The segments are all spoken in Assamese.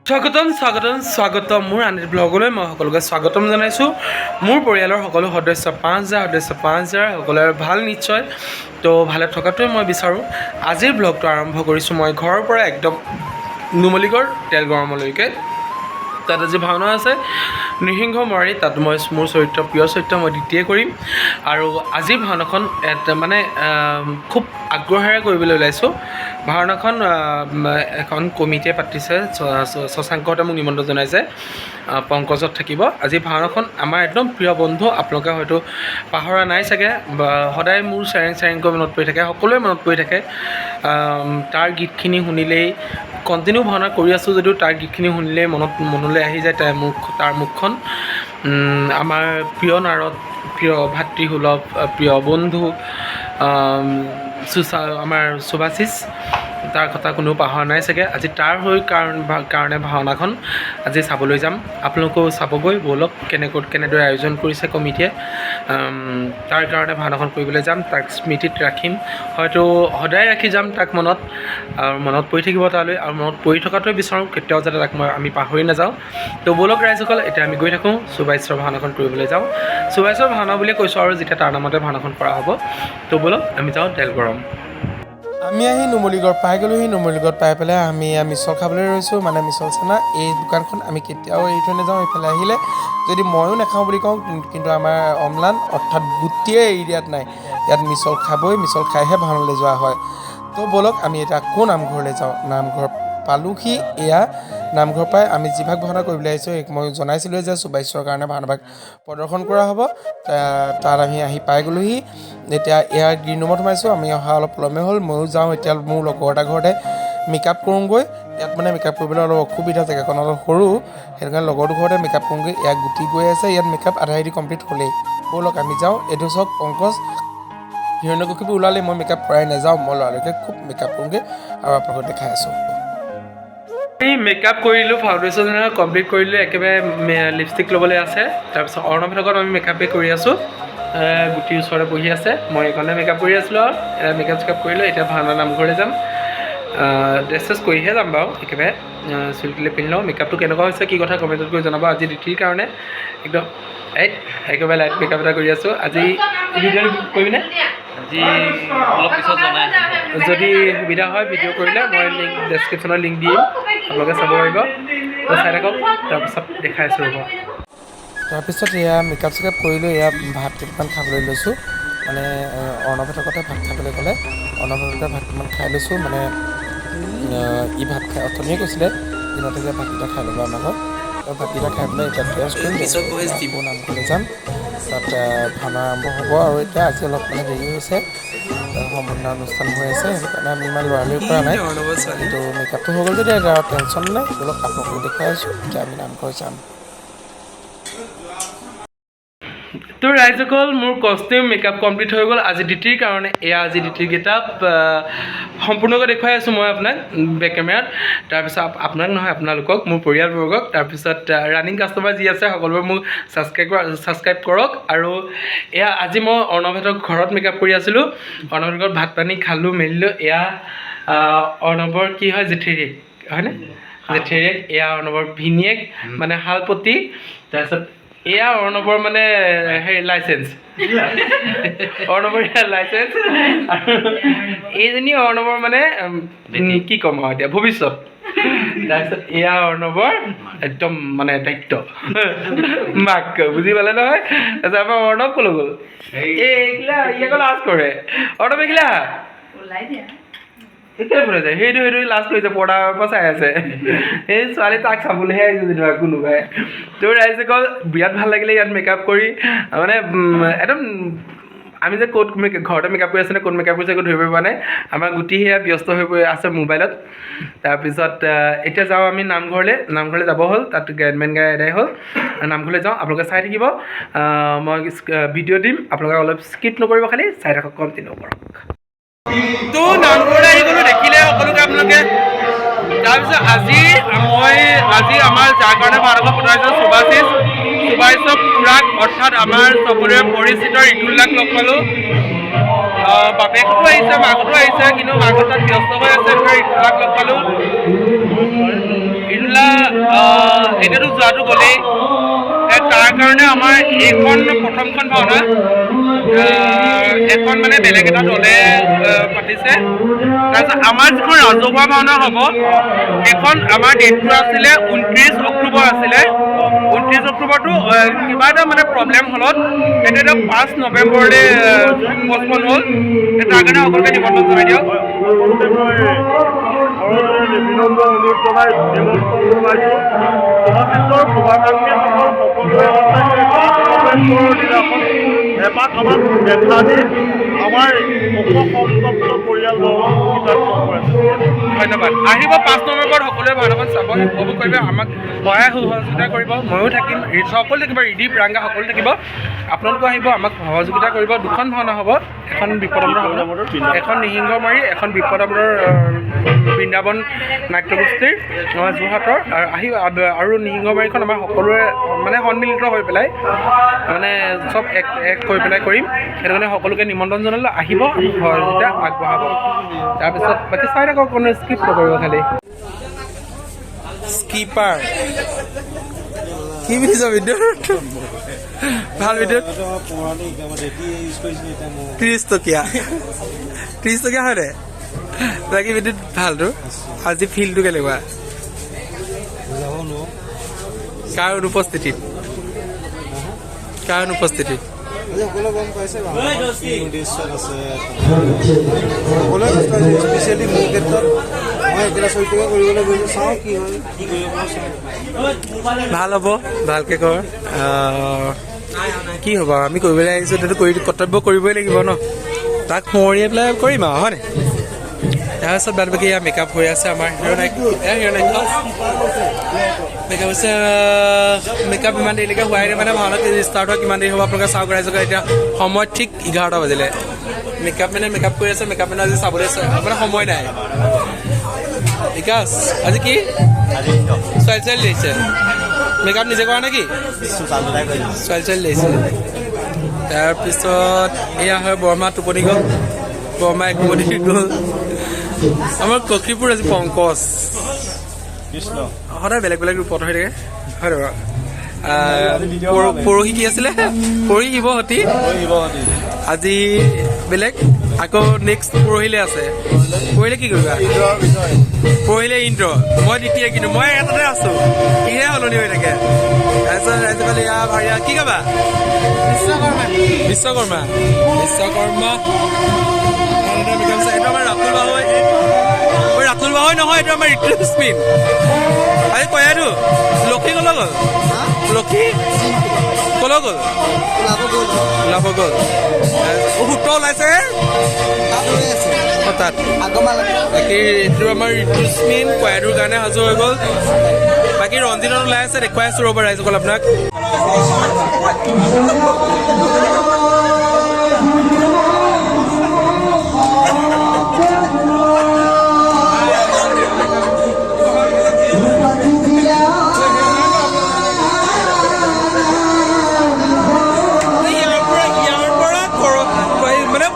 স্বাগতম মোৰ আনিৰ ব্লগলৈ মই সকলোকে স্বাগতম জনাইছোঁ। মোৰ পৰিয়ালৰ সকলো সদস্য 5,000 সকলোৰে ভাল নিশ্চয়। তো ভালে থকাটোৱে মই বিচাৰোঁ। আজিৰ ব্লগটো আৰম্ভ কৰিছোঁ মই ঘৰৰ পৰা একদম নুমলীগড় তেল গৰমলৈকে। তাত আজি ভাওনা আছে নৃসিংহ মৰাৰী। তাত মই মোৰ প্ৰিয় চৰিত্ৰ মই দ্বিতীয় কৰিম। আৰু আজিৰ ভাওনাখন মানে খুব আগ্ৰহেৰে কৰিবলৈ ওলাইছোঁ। ভাওনাখন এখন কমিটিয়ে পাতিছে, শশাংকহঁতে মোক নিমন্ত্ৰণ জনাইছে, পংকজত থাকিব। আজি ভাওনাখন আমাৰ একদম প্ৰিয় বন্ধু, আপোনালোকে হয়তো পাহৰা নাই চাগে, সদায় মোৰ চেৰেংকৈ মনত পৰি থাকে, সকলোৱে মনত পৰি থাকে। তাৰ গীতখিনি শুনিলেই কণ্টিনিউ ভাওনা কৰি আছোঁ যদিও তাৰ গীতখিনি শুনিলেই মনলৈ আহি যায় তাৰ মুখখন। আমাৰ প্ৰিয় নাৰদ, প্ৰিয় ভাতৃসুলভ, প্ৰিয় বন্ধু আমাৰ subhashis, তাৰ কথা কোনেও পাহৰা নাই চাগে। আজি তাৰ কাৰণে ভাওনাখন আজি চাবলৈ যাম। আপোনালোকেও চাবগৈ ব'লক কেনেদৰে আয়োজন কৰিছে কমিটিয়ে। তাৰ কাৰণে ভাওনাখন কৰিবলৈ যাম, তাক স্মৃতিত ৰাখিম, হয়তো সদায় ৰাখি যাম তাক মনত, আৰু মনত পৰি থাকিব তালৈ, আৰু মনত পৰি থকাটোৱে বিচাৰোঁ, কেতিয়াও যাতে তাক আমি পাহৰি নাযাওঁ। তো ব'লক ৰাইজসকল, এতিয়া আমি গৈ থাকোঁ subhashis ভাওনাখন কৰিবলৈ যাওঁ। subhashis ভাওনা বুলিয়ে কৈছোঁ আৰু যেতিয়া তাৰ নামতে ভাওনাখন কৰা হ'ব। তো ব'লক আমি যাওঁ তেলগৰম। আমি আহি নুমলীগড় পাই গ'লোহি। নুমলীগড়ত পাই পেলাই আমি মিছল খাবলৈ ৰৈছোঁ, মানে মিছল চানা। এই দোকানখন আমি কেতিয়াও এৰি থৈ নাযাওঁ। এইফালে আহিলে যদি ময়ো নাখাওঁ বুলি কওঁ, কিন্তু আমাৰ অম্লান অৰ্থাৎ গোটেই এৰিয়াত নাই, ইয়াত মিছল খাবই, মিছল খাইহে ভাওনালৈ যোৱা হয়। তো ব'লক আমি এতিয়া আকৌ নামঘৰলৈ যাওঁ। নামঘৰ পালোহি। এয়া নামঘৰ পাই আমি যিভাগ ভাওনা কৰিবলৈ আহিছোঁ, মই জনাইছিলোঁ যে subhashis কাৰণে ভাওনাভাগ প্ৰদৰ্শন কৰা হ'ব। তাত আমি আহি পাই গ'লোহি। এতিয়া এয়া গ্ৰীণ ৰুমত সোমাইছোঁ। আমি অহা অলপ পলমে হ'ল। ময়ো যাওঁ এতিয়া মোৰ লগৰ এটা ঘৰতে মেকআপ কৰোঁগৈ। ইয়াত মানে মেকআপ কৰিবলৈ অলপ অসুবিধা, জেগাখন অলপ সৰু, সেইটো কাৰণে লগৰটো ঘৰতে মেকআপ কৰোঁগৈ। ইয়াত গুটি গৈ আছে, ইয়াত মেকআপ আধা আধি কমপ্লিট হ'লেই। ব'লক আমি যাওঁ। এইটো চাওক পংকজ হিৰণ্যকশিপু ওলালে, মই মেকআপ কৰাই নাযাওঁ, মই ল'ৰালৈকে খুব মেকআপ কৰোঁগৈ আৰু আপোনালোকক দেখাই আছোঁ। মেকআপ কৰিলোঁ, ফাউণ্ডেশ্যন কমপ্লিট কৰিলোঁ, একেবাৰে লিপষ্টিক ল'বলৈ আছে। তাৰপিছত অৰ্ণৱৰ লগত আমি মেকআপে কৰি আছোঁ। গুটিৰ ওচৰতে বহি আছে, মই এইখনে মেকআপ কৰি আছিলোঁ। আৰু এতিয়া মেকআপ চেকআপ কৰিলোঁ। এতিয়া ভাওনা নামঘৰলৈ যাম। ড্ৰেছ চেছ কৰিহে যাম বাৰু, একেবাৰে চুলি তুলি পিন্ধি লওঁ। মেকআপটো কেনেকুৱা হৈছে কি কথা কমেণ্টত কৰি জনাব। আজি ডিউটিৰ কাৰণে একদম একেবাৰে লাইট মেকআপ এটা কৰি আছোঁ। আজি ভিডিঅ' কৰিবিনে? আজি অলপ পিছত জনাই যদি সুবিধা হয় ভিডিঅ' কৰিলে মই ডেছক্ৰিপশ্যনত লিংক দিম, আপোনালোকে চাব পাৰিব। চাই থাকক, তাৰপিছত দেখাই আছোঁ ৰ'ব। তাৰপিছত এয়া মেকআপ চেকআপ কৰিলোঁ। এয়া ভাত কেইটামান খাবলৈ লৈছোঁ, মানে অৰ্ণৱহঁতৰ লগতে ভাত খাবলৈ গ'লে অৰ্ণৱহঁতৰ ভাত কেইটামান খাই লৈছোঁ। মানে ই ভাত খাই অথনিয়ে কৈছিলে দিনতে যে ভাতকেইটা খাই ল'ব আমাৰ ঘৰত। ভাতকেইটা খাই পেলাই এতিয়া ড্ৰেছ কৰিম, আকৌ নামঘৰলৈ যাম। তাত ভাওনা আৰম্ভ হ'ব। আৰু এতিয়া আজি অলপ মানে দেৰি হৈছে, সম্বৰ্ধনা অনুষ্ঠান হৈ আছে, সেইটো কাৰণে আমি ইমান লৰালৰি কৰা নাই। কিন্তু মেকআপটো হৈ গ'ল যদি আৰু টেনশ্যন নাই। অলপ আপোনালোকক দেখুৱাই আছোঁ। এতিয়া আমি নামঘৰ যাম। তো ৰাইজসকল, মোৰ কষ্টিউম মেকআপ কমপ্লিট হৈ গ'ল আজি ডিউটিৰ কাৰণে। এয়া আজি ডিউটিৰ গেটআপ সম্পূৰ্ণকৈ দেখুৱাই আছোঁ মই আপোনাক বেক কেমেৰাত। তাৰপিছত আপোনাক নহয়, আপোনালোকক, মোৰ পৰিয়ালবৰ্গক। তাৰপিছত ৰানিং কাষ্টমাৰ যি আছে সকলোবোৰ মোক ছাবস্ক্ৰাইব কৰক। আৰু এয়া আজি মই অৰ্ণৱহঁতৰ ঘৰত মেকআপ কৰি আছিলোঁ। অৰ্ণৱহঁতৰ ঘৰত ভাত পানী খালোঁ মেলিলোঁ। এয়া অৰ্ণৱৰ কি হয়, জেঠীয়েক হয়নে? জেঠীয়েক। এয়া অৰ্ণৱৰ ভিনীয়েক, মানে শালপতি। তাৰপিছত এয়া অৰ্ণৱৰ মানে লাইচেঞ্চ, অৰ্ণৱৰ লাইচেঞ্চ। আৰু এইজনী অৰ্ণৱৰ মানে কি ক'ম আৰু এতিয়া ভৱিষ্যত। তাৰপিছত এয়া অৰ্ণৱৰ একদম মানে দায়িত্ব মাক, বুজি পালে নহয়? তাৰপিছত আমাৰ অৰ্ণৱ ক'লৈ গ'ল? এইগিলা ইয়াকো লাজ কৰে। অৰ্ণৱ এইগিলা ফুলে যায়, সেইটো লাজ কৰিছে, পৰ্দাৰ পৰা চাই আছে। এই ছোৱালী তাক চাবলৈহে আহিছে যেনিবা কোনোবাই। তো ৰাইজসকল, বিৰাট ভাল লাগিলে ইয়াত মেকআপ কৰি। মানে একদম আমি যে ক'ত ঘৰতে মেকআপ কৰি আছেনে ক'ত মেকআপ কৰিছে একো ধৰিব পৰা নাই। আমাৰ গুটি সেয়া ব্যস্ত হৈ পৰি আছে মোবাইলত। তাৰপিছত এতিয়া যাওঁ আমি নামঘৰলৈ যাব হ'ল। তাত গায়ন গাই এদাই হ'ল। নামঘৰলৈ যাওঁ, আপোনালোকে চাই থাকিব। মই ভিডিঅ' দিম, আপোনালোকে অলপ স্কিপ নকৰিব, খালি চাই থাকক, কণ্টিনিউ কৰক। তো নামঘৰলৈ আহি গ'লোঁ, দেখিলে সকলোকে আপোনালোকে। তাৰপিছত আজি আমাৰ যাৰ কাৰণে ভাওনাখন পতা হৈছে subhashis খুৰাক, অৰ্থাৎ আমাৰ চবৰে পৰিচিত ঋতুলাক লগ পালোঁ। বাপেকতো আহিছে, মাকতো আহিছে, কিন্তু মাক তাত ব্যস্ত হৈ আছে। ঋতুলাক লগ পালোঁ। ঋতুলা এতিয়াতো যোৱাটো গ'লেই তাৰ কাৰণে আমাৰ এইখন প্ৰথমখন ভাওনা এখন মানে বেলেগ এটা দলে পাতিছে। তাৰপিছত আমাৰ যিখন ৰাজহুৱা ভাওনা হ'ব সেইখন আমাৰ ডেটটো আছিলে 29 অক্টোবৰ আছিলে। 29 অক্টোবৰটো কিবা এটা মানে প্ৰব্লেম হ'লত সেইটো এতিয়া 5 নৱেম্বৰলৈ পষ্টপন হ'ল। তাৰ কাৰণে সকলোকে নিমন্ত্ৰণ জনাই দিয়ক। বিনম্ৰ অনুৰোধ জনাই নিমন্ত্ৰণ জনাইছোঁ। শুভাশিষৰ শুভাকাংক্ষীসকল সকলোৱে দিনাখন এপাক আমাক দেখা দি আমাৰ অসন্তপ্ত পৰিয়ালবৰ্গক ধন্যবাদ। আহিব 5 নৱেম্বৰত সকলোৱে ভাওনাখন চাব, উপভোগ কৰিব, আমাক সহায় সহযোগিতা কৰিব। ময়ো থাকিম, সকলো থাকিব, ৰিদীপ ৰাংগা সকলো থাকিব। আপোনালোকো আহিব, আমাক সহযোগিতা কৰিব। দুখন ভাওনা হ'ব, এখন বিপদমৰ ভাওনা, এখন নিসিংহমাৰী, এখন বিপদমৰ বৃন্দাবন নাট্যগোষ্ঠীৰ যোৰহাটৰ। আৰু নিসিংহমাৰীখন আমাৰ সকলোৰে মানে সন্মিলিত হৈ পেলাই মানে চব এক হৈ পেলাই কৰিম। সেইটো কাৰণে সকলোকে নিমন্ত্ৰণ জনালে আহিব, সহযোগিতা আগবঢ়াব। তাৰপিছত বাকী চাই থাকক, কোনো স্কিপ নকৰিব খালি। স্কিপাৰ কি বুলিছ ভিডিঅ'ত? ভাল ভিডিঅ'ত 30 টকীয়া হয় দে। বাকী ভিডিঅ'ত ভালতো। আজি ফিল্ডটো কেনেকুৱা? কাৰ অনুপস্থিতিত? সকলোৱে গম পাইছে উদ্দেশ্যত আছে সকলোৱে স্পেচিয়েলি মোৰ ক্ষেত্ৰত মই একেটা চৰিত্ৰকে কৰিবলৈ গৈছোঁ। চাওঁ কি হয়, কি কৰিব পাৰোঁ চাওঁ। ভাল হ'ব, ভালকৈ কৰ। কি হ'ব, আমি কৰিবলৈ আহিছোঁ সেইটো কৰ্তব্য কৰিবই লাগিব ন। তাক সোঁৱৰিয়াই পেলাই কৰিম আৰু হয়নে? তাৰপিছত বাদ বাকী এয়া মেকআপ হৈ আছে আমাৰ মেকআপ হৈছে। মেকআপ ইমান দেৰিলৈকে হোৱাই নাই, মানে ভাওনা ষ্টাৰ্ট হয় কিমান দেৰি হ'ব আপোনালোকে চাওক ৰাইজক। এতিয়া সময় ঠিক 11টা বাজিলে। মেকআপ কৰি আছে, মেকআপ মেনে আজি চাবলৈ মানে সময় নাই। বিকাশ আজি কি ছোৱালী লাগিছে? মেকআপ নিজে কৰা নেকি? ছোৱালী লাগিছে। তাৰপিছত এয়া হয় বৰমা টোপনি গ'ল, বৰমা একমনি গ'ল। আমাৰ কক্ষীপুৰ আজি পংকজ সদায় বেলেগ বেলেগ ৰূপত হৈ থাকে হয় নহয়? পৰহি কি আছিলে? পৰহি শিৱসতী, আজি বেলেগ, আকৌ নেক্সট পৰহিলে আছে। পৰহিলে কি কৰিবা? পৰহিলে ইন্দ্ৰ, মই দ্বিতীয়, কিন্তু মই এটাতে আছো। কিহে সলনি হৈ থাকে। তাৰপিছত ৰাইজকালি ভাৰিয়া কি গাবা? বিশ্বকৰ্মা এইটো আমাৰ ৰাতুল বাহৈ নহয়, এইটো আমাৰ ঋতুস্মিন। আজি কয়াটো লক্ষী কলৈ গ'ল? লক্ষী কলৈ গ'ল? ওলাব গ'ল। সূত্ৰ ওলাইছে তাত। বাকী এইটো আমাৰ ঋতুস্মিন কয়াটোৰ কাৰণে সাজু হৈ গ'ল। বাকী ৰঞ্জিতত ওলাই আছে, দেখুৱাই আছো ৰ'ব ৰাইজসকল আপোনাক।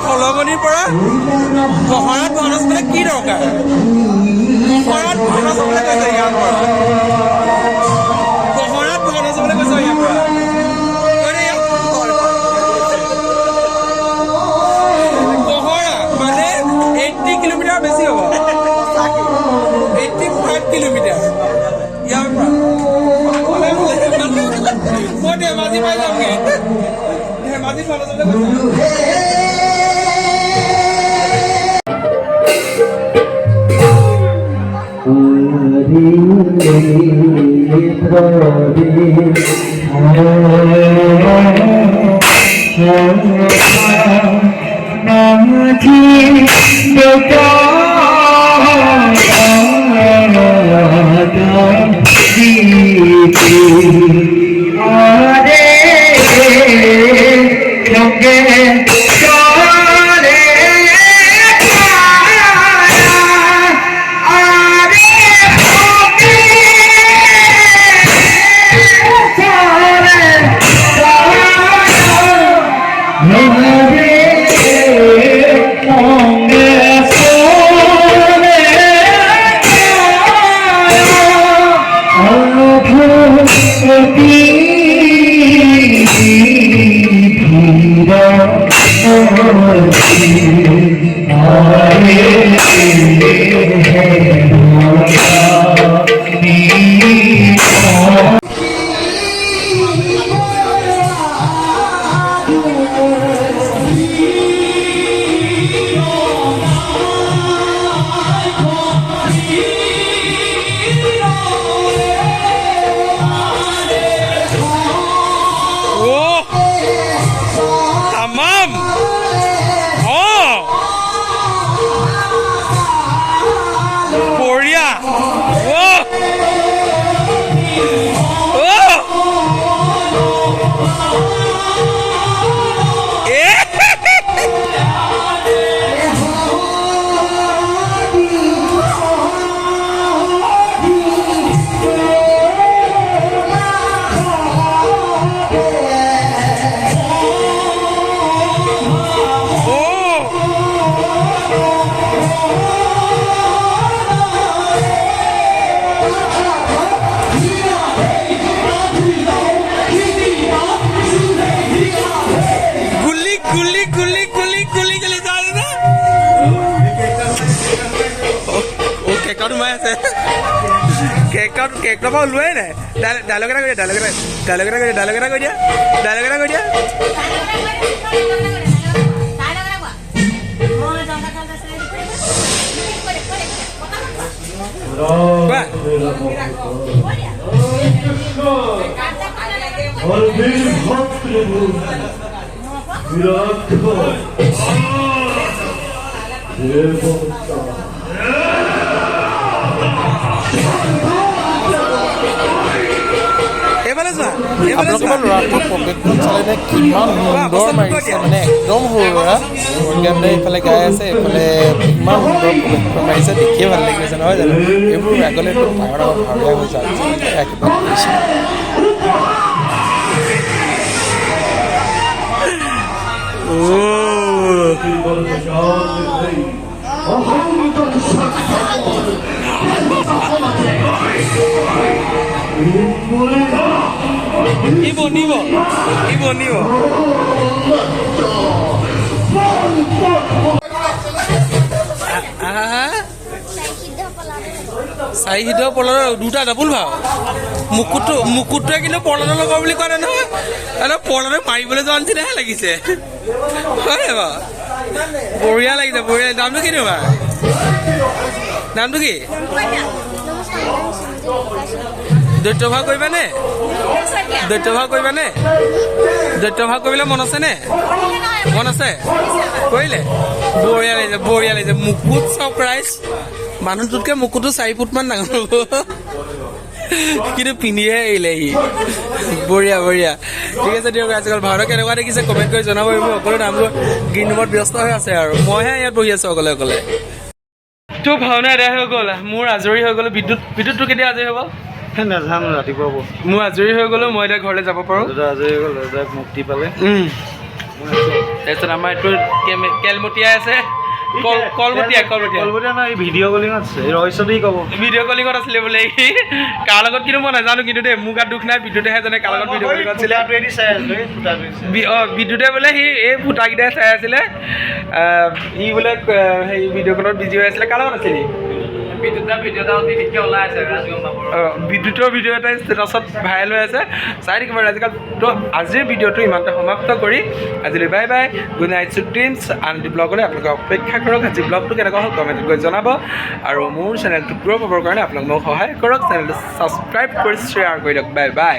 ফলগনিৰ পৰা কহৰাত ভাওনা চাবলৈ কি দৰকাৰ? কহৰাত ভাওনা চাবলৈ কৈছে ইয়াৰ পৰা। কহৰাত ভাওনা চাবলৈ কৈছে ইয়াৰ পৰা। কহৰা মানে 80 কিলোমিটাৰ বেছি হ'ব, 85 কিলোমিটাৰ ইয়াৰ পৰা। মই ধেমাজি পাই যামগে। ধেমাজিত ভাওনা চাবলৈ কৈছে। Tamam. Korea. Kek apa lu ini? Dialog kita dia. Ba. আপোনালোকৰ ল'ৰাটোৰ পকেটখন চালেনে কিমান সুন্দৰ মাৰিছে মানে একদম সৰুৰা গানতে এইফালে গাই আছে এইফালে ইমান সুন্দৰ পকেটখন মাৰিছে দেখিয়ে ভাল লাগি গৈছে নহয় জানো এইবোৰ আগলৈ ডাঙৰ ডাঙৰ ভাৱৰীয়া হৈ যায় একেবাৰে কৰিছে Ibo. Saya hidup pola duta double bhau. Mukutu কিন্তু পলানো লগা বুলি কয় নহয় আৰু পলানো মাৰিবলৈ যোৱা নিচিনা লাগিছে হয় বা বঢ়িয়া লাগিছে বঢ়িয়া নামটো কি তোমাৰ নামটো কি দৈত্যভাগ কৰিবানে দৈত্যভাগ কৰিবলৈ মন আছে নে মন আছে কৰিলে বঢ়িয়া লাগিছে মুকুট সাৰপ্ৰাইজ মানুহটোতকৈ মুকুটটো 4 ফুট মান ডাঙৰ হ'ব কিন্তু পিন্ধিহে আহিলে সি বঢ়িয়া ঠিক আছে দিয়ক আজিকালি ভাওনা কেনেকুৱা দেখিছে কমেণ্ট কৰি জনাব পাৰিব সকলো নামবোৰ গ্ৰীণ ৰুমত ব্যস্ত হৈ আছে আৰু মইহে ইয়াত বহি আছোঁ অকলে তো ভাওনা এদায় হৈ গ'ল মোৰ আজৰি হৈ গ'লো বিদ্যুৎটো কেতিয়া আজৰি হ'ব নাজানো ৰাতিপুৱা হ'ব মোৰ আজৰি হৈ গ'লো মই এতিয়া ঘৰলৈ যাব পাৰোঁ আজৰি হৈ গ'ল মুক্তি পালে তাৰপিছত আমাৰ এইটো কেলমতীয়া আছে কলমতীয়া নাই ভিডিঅ' কলিং আছে ৰহস্যতেই ক'ব ভিডিঅ' কলিঙত আছিলে বোলে কাৰ লগত কিন্তু মই নাজানো কিন্তু দেই মোৰ গাত দুখ নাই বিদ্যুতেহে জানে কাৰ লগত ভিডিঅ' কলিঙত আছিলে বিদ্যুতে বোলে সি এই ফুটাকেইটাই চাই আছিলে ই বোলে সেই ভিডিঅ' কলত বিজি হৈ আছিলে কাৰ লগত আছিলে বিদ্যুতৰ ভিডিঅ' এটা ষ্টেটাছত ভাইৰেল হৈ আছে চাই থাকিব আজিকালি তো আজিৰ ভিডিঅ'টো ইমানতে সমাপ্ত কৰি আজিলৈ bye bye good night dreams আন ব্লগলৈ আপোনালোকে অপেক্ষা কৰক আজি ব্লগটো কেনেকুৱা হ'ল কমেণ্টত গৈ জনাব আৰু মোৰ চেনেলটো গ্ৰ' পাবৰ কাৰণে আপোনালোক মোক সহায় কৰক চেনেলটো ছাবস্ক্ৰাইব কৰি শ্বেয়াৰ কৰি দিয়ক বাই বাই